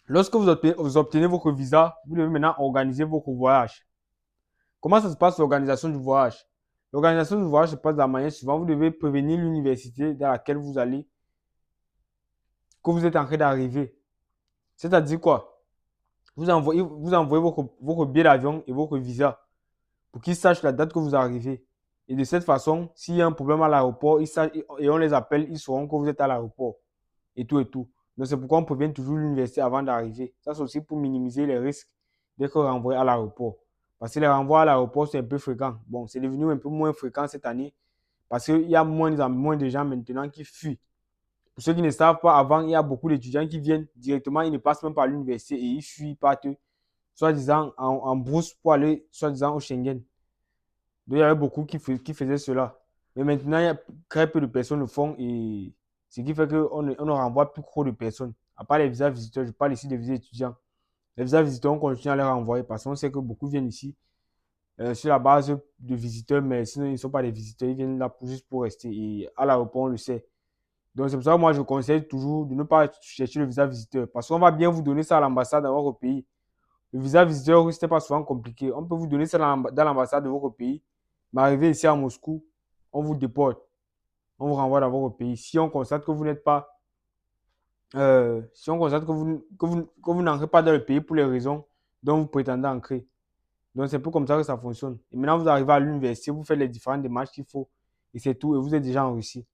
Lorsque vous obtenez votre visa, vous devez maintenant organiser votre voyage. Comment ça se passe l'organisation du voyage? L'organisation du voyage se passe de la manière suivante. Vous devez prévenir l'université dans laquelle vous allez que vous êtes en train d'arriver. C'est-à-dire quoi? Vous envoyez votre billet d'avion et votre visa pour qu'ils sachent la date que vous arrivez. Et de cette façon, s'il y a un problème à l'aéroport, et on les appelle, ils sauront que vous êtes à l'aéroport. Et tout et tout. Donc c'est pourquoi on prévient toujours l'université avant d'arriver. Ça, c'est aussi pour minimiser les risques d'être renvoyé à l'aéroport. Parce que les renvois à l'aéroport, c'est un peu fréquent. Bon, c'est devenu un peu moins fréquent cette année parce qu'il y a moins de gens maintenant qui fuient. Pour ceux qui ne savent pas, avant, il y a beaucoup d'étudiants qui viennent directement, ils ne passent même pas à l'université et ils fuient, partent, soi-disant en brousse pour aller, soi-disant au Schengen. Donc, il y avait beaucoup qui faisaient cela. Mais maintenant, il y a très peu de personnes le font et ce qui fait qu'on ne renvoie plus trop de personnes. À part les visas visiteurs, je parle ici des visas étudiants. Les visas visiteurs, on continue à les renvoyer parce qu'on sait que beaucoup viennent ici sur la base de visiteurs, mais sinon, ils ne sont pas des visiteurs, ils viennent là juste pour rester. Et à l'aéroport, on le sait. Donc, c'est pour ça que moi, je conseille toujours de ne pas chercher le visa visiteur parce qu'on va bien vous donner ça à l'ambassade dans votre pays. Le visa visiteur, oui, ce n'est pas souvent compliqué. On peut vous donner ça dans l'ambassade de votre pays. Mais arrivé ici à Moscou, on vous déporte. On vous renvoie dans votre pays. Si on constate que vous n'êtes pas, si on constate que vous n'entrez pas dans le pays pour les raisons dont vous prétendez entrer. Donc, c'est un peu comme ça que ça fonctionne. Et maintenant, vous arrivez à l'université, vous faites les différentes démarches qu'il faut. Et c'est tout. Et vous êtes déjà en Russie.